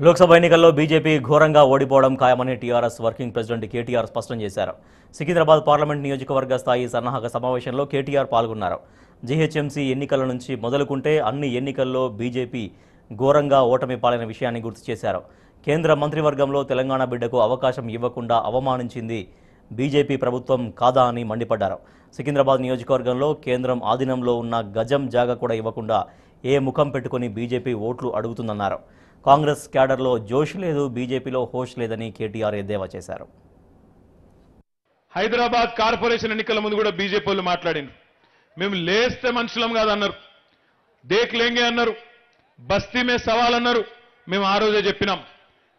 లోక్సభ ఎన్నికల్లో బీజేపీ ఘోరంగా ఓడిపోవడం ఖాయమని టీఆర్ఎస్ వర్కింగ్ ప్రెసిడెంట్ కేటీఆర్ స్పష్టం చేశారు. సికింద్రాబాద్ పార్లమెంట్ నియోజకవర్గ స్థాయి సన్నాహక సమావేశంలో కేటీఆర్ పాల్గొన్నారు. జీహెచ్ఎంసీ ఎన్నికల నుంచి మొదలుకుంటే అన్ని ఎన్నికల్లో బీజేపీ ఘోరంగా ఓటమి పాలైన విషయాన్ని గుర్తు చేశారు. కేంద్ర మంత్రివర్గంలో తెలంగాణ బిడ్డకు అవకాశం ఇవ్వకుండా అవమానించింది బీజేపీ ప్రభుత్వం కాదా అని మండిపడ్డారు. సికింద్రాబాద్ నియోజకవర్గంలో కేంద్రం ఆధీనంలో ఉన్న గజం జాగా కూడా ఇవ్వకుండా ఏ ముఖం పెట్టుకుని బీజేపీ ఓట్లు అడుగుతుందన్నారు. కాంగ్రెస్ క్యాడర్లో జోష్ లేదు, బీజేపీలో హోష్ లేదని కేటీఆర్ ఎద్దేవా చేశారు. హైదరాబాద్ కార్పొరేషన్ ఎన్నికల ముందు కూడా బీజేపీ వాళ్ళు మాట్లాడింది. మేము లేస్తే మనుషులం కాదన్నారు, దేక్ లేంగే అన్నారు, బస్తీ మే సవాల్ అన్నారు. మేము ఆ రోజే చెప్పినాం,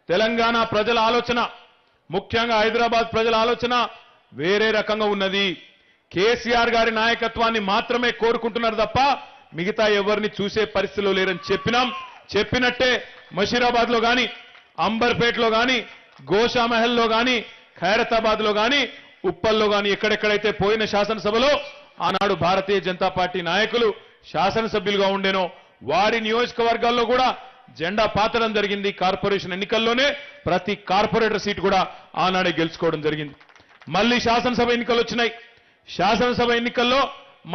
తెలంగాణ ప్రజల ఆలోచన, ముఖ్యంగా హైదరాబాద్ ప్రజల ఆలోచన వేరే రకంగా ఉన్నది. కేసీఆర్ గారి నాయకత్వాన్ని మాత్రమే కోరుకుంటున్నారు తప్ప మిగతా ఎవరిని చూసే పరిస్థితిలో లేరని చెప్పినాం. చెప్పినట్టే మషీరాబాద్ లో గాని, అంబర్పేటలో గాని, గోషామహల్లో గాని, ఖైరతాబాద్ లో గాని, ఉప్పల్లో గాని ఎక్కడెక్కడైతే పోయిన శాసనసభలో ఆనాడు భారతీయ జనతా పార్టీ నాయకులు శాసనసభ్యులుగా ఉండేనో వారి నియోజకవర్గాల్లో కూడా జెండా పాతడం జరిగింది. కార్పొరేషన్ ఎన్నికల్లోనే ప్రతి కార్పొరేటర్ సీటు కూడా ఆనాడే గెలుచుకోవడం జరిగింది. మళ్ళీ శాసనసభ ఎన్నికలు వచ్చినాయి. శాసనసభ ఎన్నికల్లో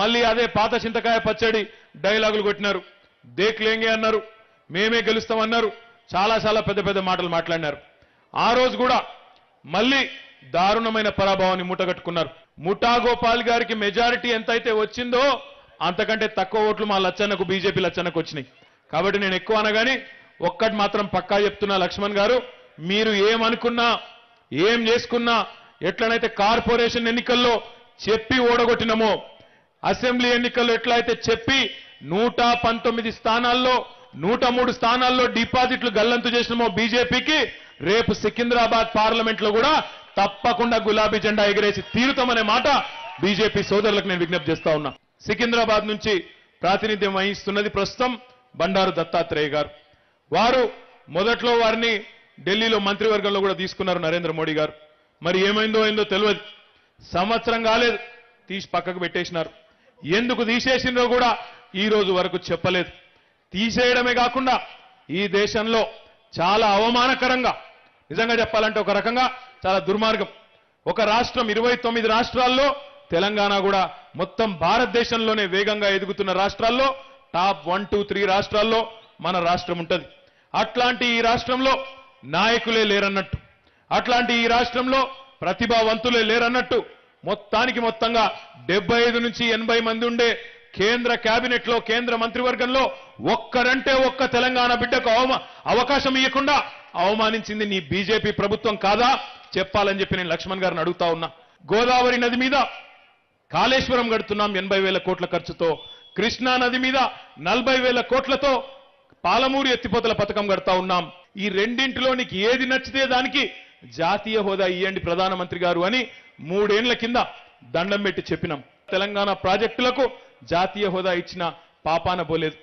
మళ్ళీ అదే పాత చింతకాయ పచ్చడి డైలాగులు కొట్టినారు. దేక్లేంగే అన్నారు, మేమే గెలుస్తామన్నారు, చాలా పెద్ద పెద్ద మాటలు మాట్లాడినారు. ఆ రోజు కూడా మళ్ళీ దారుణమైన పరాభవాన్ని మూటగట్టుకున్నారు. ముఠా గోపాల్ గారికి మెజారిటీ ఎంతైతే వచ్చిందో అంతకంటే తక్కువ ఓట్లు మా లచ్చన్నకు, బీజేపీ లచ్చన్నకు వచ్చినాయి. కాబట్టి నేను ఎక్కువ అనగాని ఒక్కటి మాత్రం పక్కా చెప్తున్నా, లక్ష్మణ్ గారు, మీరు ఏమనుకున్నా ఏం చేసుకున్నా, ఎట్లనైతే కార్పొరేషన్ ఎన్నికల్లో చెప్పి ఓడగొట్టినమో, అసెంబ్లీ ఎన్నికల్లో ఎట్లయితే చెప్పి 119 స్థానాల్లో 103 స్థానాల్లో డిపాజిట్లు గల్లంతు చేసినామో బీజేపీకి, రేపు సికింద్రాబాద్ పార్లమెంట్ లో కూడా తప్పకుండా గులాబీ జెండా ఎగిరేసి తీరుతామనే మాట బీజేపీ సోదరులకు నేను విజ్ఞప్తి చేస్తా ఉన్నా. సికింద్రాబాద్ నుంచి ప్రాతినిధ్యం వహిస్తున్నది ప్రస్తుతం బండారు దత్తాత్రేయ గారు. వారు మొదట్లో వారిని ఢిల్లీలో మంత్రివర్గంలో కూడా తీసుకున్నారు నరేంద్ర మోడీ గారు. మరి ఏమైందో తెలియదు, సంవత్సరం కాలేదు తీసి పక్కకు పెట్టేసినారు. ఎందుకు తీసేసినో కూడా ఈ రోజు వరకు చెప్పలేదు. తీసేయడమే కాకుండా ఈ దేశంలో చాలా అవమానకరంగా, నిజంగా చెప్పాలంటే ఒక రకంగా చాలా దుర్మార్గం. ఒక రాష్ట్రం 29 రాష్ట్రాల్లో, తెలంగాణ కూడా మొత్తం భారతదేశంలోనే వేగంగా ఎదుగుతున్న రాష్ట్రాల్లో టాప్ 1, 2, 3 రాష్ట్రాల్లో మన రాష్ట్రం ఉంటుంది. అట్లాంటి ఈ రాష్ట్రంలో నాయకులే లేరన్నట్టు, అట్లాంటి ఈ రాష్ట్రంలో ప్రతిభావంతులే లేరన్నట్టు, మొత్తంగా 75 నుంచి 80 మంది ఉండే కేంద్ర కేబినెట్ లో, కేంద్ర మంత్రివర్గంలో ఒక్కరంటే ఒక్క తెలంగాణ బిడ్డకు అవకాశం ఇవ్వకుండా అవమానించింది నీ బీజేపీ ప్రభుత్వం కాదా చెప్పాలని చెప్పి నేను లక్ష్మణ్ గారిని అడుగుతా ఉన్నా. గోదావరి నది మీద కాళేశ్వరం కడుతున్నాం 80,000 కోట్ల ఖర్చుతో, కృష్ణా నది మీద 40,000 కోట్లతో పాలమూరు ఎత్తిపోతల పథకం కడతా ఉన్నాం. ఈ రెండింటిలో నీకు ఏది నచ్చితే దానికి జాతీయ హోదా ఇవ్వండి ప్రధానమంత్రి గారు అని 3 ఏళ్ల కింద దండం పెట్టి చెప్పినాం. తెలంగాణ ప్రాజెక్టులకు జాతీయ హోదా ఇచ్చిన పాపాన పోలేదు.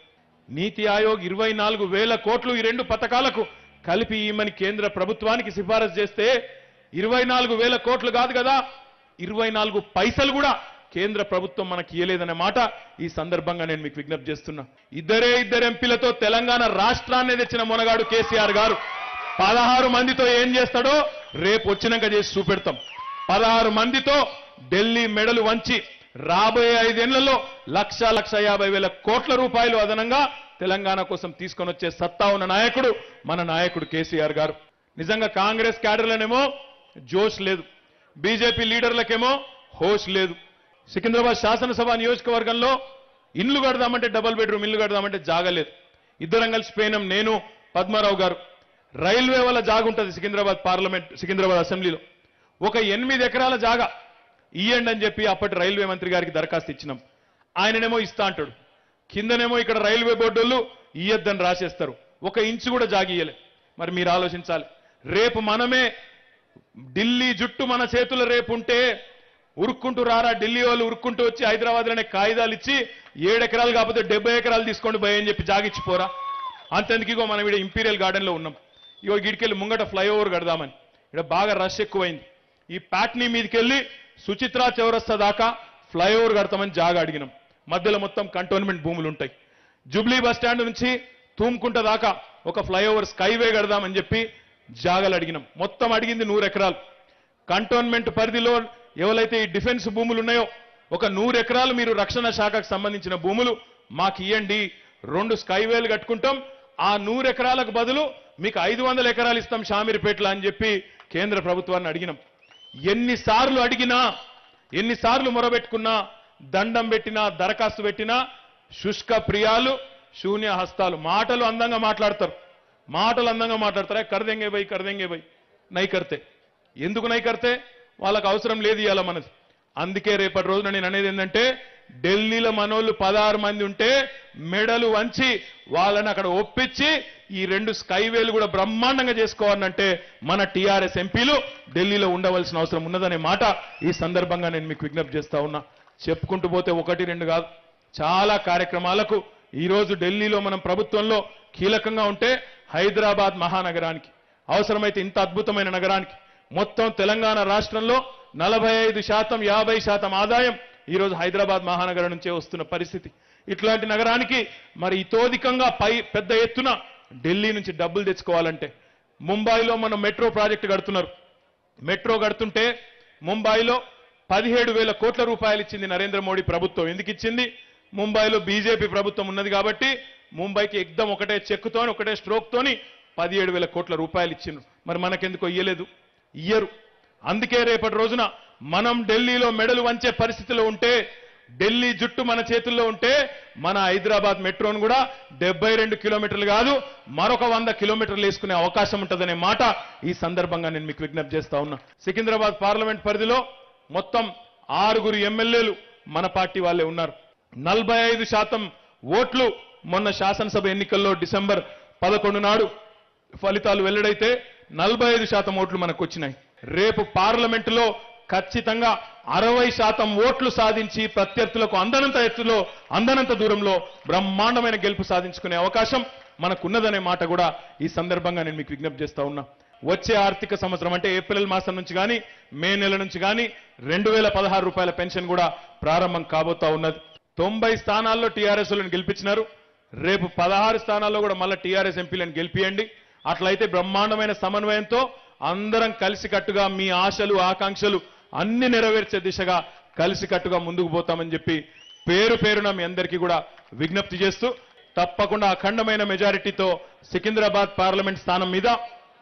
నీతి ఆయోగ్ 24,000 కోట్లు ఈ రెండు పథకాలకు కలిపి ఇమ్మని కేంద్ర ప్రభుత్వానికి సిఫారసు చేస్తే 24,000 కోట్లు కాదు కదా, 24 పైసలు కూడా కేంద్ర ప్రభుత్వం మనకి ఇయ్యలేదనే మాట ఈ సందర్భంగా నేను మీకు విజ్ఞప్తి చేస్తున్నా. ఇద్దరు ఎంపీలతో తెలంగాణ రాష్ట్రాన్ని తెచ్చిన మొనగాడు కేసీఆర్ గారు 16 మందితో ఏం చేస్తాడో రేపు వచ్చినాక చేసి చూపెడతాం. 16 మందితో ఢిల్లీ మెడలు వంచి రాబోయే 5 ఏళ్లలో 1,50,000 కోట్ల రూపాయలు అదనంగా తెలంగాణ కోసం తీసుకొని వచ్చే సత్తా ఉన్న నాయకుడు మన నాయకుడు కేసీఆర్ గారు. నిజంగా కాంగ్రెస్ క్యాడర్లనేమో జోష్ లేదు, బీజేపీ లీడర్లకేమో హోష్ లేదు. సికింద్రాబాద్ శాసనసభ నియోజకవర్గంలో ఇల్లు కడదామంటే, డబుల్ బెడ్రూమ్ ఇల్లు కడదామంటే జాగలేదు. ఇద్దరం కలిసి పోయినాం, నేను పద్మారావు గారు. రైల్వే వల్ల జాగ ఉంటుంది సికింద్రాబాద్ అసెంబ్లీలో, ఒక 8 ఎకరాల జాగా ఇయ్యండి అని చెప్పి అప్పటి రైల్వే మంత్రి గారికి దరఖాస్తు ఇచ్చినాం. ఆయననేమో ఇస్తా అంటాడు, కిందనేమో ఇక్కడ రైల్వే బోర్డు వాళ్ళు ఇయ్యొద్దని రాసేస్తారు. 1 ఇంచు కూడా జాగియ్యలే. మరి మీరు ఆలోచించాలి, రేపు మనమే ఢిల్లీ జుట్టు మన చేతులు రేపు ఉంటే ఉరుక్కుంటూ రారా, ఢిల్లీ వాళ్ళు ఉరుక్కుంటూ వచ్చి హైదరాబాద్లోనే కాగితాలు ఇచ్చి 7 ఎకరాలు కాకపోతే 70 ఎకరాలు తీసుకోండి భయ అని చెప్పి జాగిచ్చిపోరా. అంతెందుకు మనం ఇక్కడ ఇంపీరియల్ గార్డెన్ లో ఉన్నాం, ఇగో గిడికెళ్ళి ముంగట ఫ్లైఓవర్ కడదామని, ఇక్కడ బాగా రష్ ఎక్కువైంది. ఈ ప్యాట్నీ మీదకెళ్ళి సుచిత్రా చౌరస్తా దాకా ఫ్లైఓవర్ కడతామని జాగా అడిగినాం. మధ్యలో మొత్తం కంటోన్మెంట్ భూములు ఉంటాయి. జూబ్లీ బస్ స్టాండ్ నుంచి తూమ్కుంట దాకా ఒక ఫ్లైఓవర్ స్కైవే కడదామని చెప్పి జాగాలు అడిగినాం. మొత్తం అడిగింది 100 ఎకరాలు. కంటోన్మెంట్ పరిధిలో ఎవరైతే ఈ డిఫెన్స్ భూములు ఉన్నాయో ఒక 100 ఎకరాలు మీరు రక్షణ శాఖకు సంబంధించిన భూములు మాకు ఇవ్వండి, 2 స్కైవేలు కట్టుకుంటాం, ఆ 100 ఎకరాలకు బదులు మీకు 500 ఎకరాలు ఇస్తాం షామీర్పేటలో అని చెప్పి కేంద్ర ప్రభుత్వాన్ని అడిగినాం. ఎన్నిసార్లు అడిగినా, ఎన్నిసార్లు మొరబెట్టుకున్నా, దండం పెట్టినా, దరఖాస్తు పెట్టినా శుష్క ప్రియాలు, శూన్య హస్తాలు. మాటలు అందంగా మాట్లాడతారు, మాటలు అందంగా మాట్లాడతారు. కర్దెంగే భయ్ నై కర్తే. ఎందుకు నై కర్తే? వాళ్ళకు అవసరం లేదు ఇవాళ మనది. అందుకే రేపటి రోజున నేను అనేది ఏంటంటే, ఢిల్లీలో మనోళ్ళు 16 మంది ఉంటే మెడలు వంచి వాళ్ళని అక్కడ ఒప్పించి ఈ 2 స్కైవేలు కూడా బ్రహ్మాండంగా చేసుకోవాలంటే మన టీఆర్ఎస్ ఎంపీలు ఢిల్లీలో ఉండవలసిన అవసరం ఉన్నదనే మాట ఈ సందర్భంగా నేను మీకు విజ్ఞప్తి చేస్తా ఉన్నా. చెప్పుకుంటూ పోతే 1, 2 కాదు, చాలా కార్యక్రమాలకు ఈరోజు ఢిల్లీలో మనం ప్రభుత్వంలో కీలకంగా ఉంటే హైదరాబాద్ మహానగరానికి, అవసరమైతే ఇంత అద్భుతమైన నగరానికి, మొత్తం తెలంగాణ రాష్ట్రంలో 45%, 50% ఆదాయం ఈరోజు హైదరాబాద్ మహానగరం నుంచే వస్తున్న పరిస్థితి. ఇట్లాంటి నగరానికి మరి ఇతోధికంగా పెద్ద ఎత్తున ఢిల్లీ నుంచి డబ్బులు తెచ్చుకోవాలంటే, ముంబైలో మనం మెట్రో ప్రాజెక్టు కడుతున్నారు. మెట్రో కడుతుంటే ముంబైలో 17,000 కోట్ల రూపాయలు ఇచ్చింది నరేంద్ర మోడీ ప్రభుత్వం. ఎందుకు ఇచ్చింది? ముంబైలో బీజేపీ ప్రభుత్వం ఉన్నది కాబట్టి ముంబైకి ఎగ్దం ఒకటే చెక్కుతోని, ఒకటే స్ట్రోక్తోని 17,000 కోట్ల రూపాయలు ఇచ్చిండ్రు. మరి మనకెందుకో ఇయ్యరు. అందుకే రేపటి రోజున మనం ఢిల్లీలో మెడలు వంచే పరిస్థితిలో ఉంటే, ఢిల్లీ జుట్టు మన చేతుల్లో ఉంటే మన హైదరాబాద్ మెట్రోను కూడా 72 కిలోమీటర్లు కాదు మరొక 100 కిలోమీటర్లు వేసుకునే అవకాశం ఉంటుందనే మాట ఈ సందర్భంగా నేను మీకు విజ్ఞప్తి చేస్తా ఉన్నా. సికింద్రాబాద్ పార్లమెంట్ పరిధిలో మొత్తం 6 ఎమ్మెల్యేలు మన పార్టీ వాళ్ళే ఉన్నారు. 45% ఓట్లు మొన్న శాసనసభ ఎన్నికల్లో డిసెంబర్ 11 నాడు ఫలితాలు వెల్లడైతే 45% ఓట్లు మనకు వచ్చినాయి. రేపు పార్లమెంటులో ఖచ్చితంగా 60% ఓట్లు సాధించి ప్రత్యర్థులకు అందనంత దూరంలో బ్రహ్మాండమైన గెలుపు సాధించుకునే అవకాశం మనకున్నదనే మాట కూడా ఈ సందర్భంగా నేను మీకు విజ్ఞప్తి చేస్తా ఉన్నా. వచ్చే ఆర్థిక సంవత్సరం అంటే ఏప్రిల్ మాసం నుంచి కానీ మే నెల నుంచి కానీ 2016 రూపాయల పెన్షన్ కూడా ప్రారంభం కాబోతా ఉన్నది. 90 స్థానాల్లో టీఆర్ఎస్లను గెలిపించినారు. రేపు 16 స్థానాల్లో కూడా మళ్ళీ టీఆర్ఎస్ ఎంపీలను గెలిపియండి. అట్లయితే బ్రహ్మాండమైన సమన్వయంతో అందరం కలిసికట్టుగా మీ ఆశలు, ఆకాంక్షలు అన్ని నెరవేర్చే దిశగా కలిసికట్టుగా ముందుకు పోతామని చెప్పి పేరున మీ అందరికీ కూడా విజ్ఞప్తి చేస్తూ, తప్పకుండా అఖండమైన మెజారిటీతో సికింద్రాబాద్ పార్లమెంట్ స్థానం మీద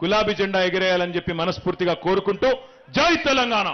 గులాబీ జెండా ఎగిరేయాలని చెప్పి మనస్ఫూర్తిగా కోరుకుంటూ, జై తెలంగాణ.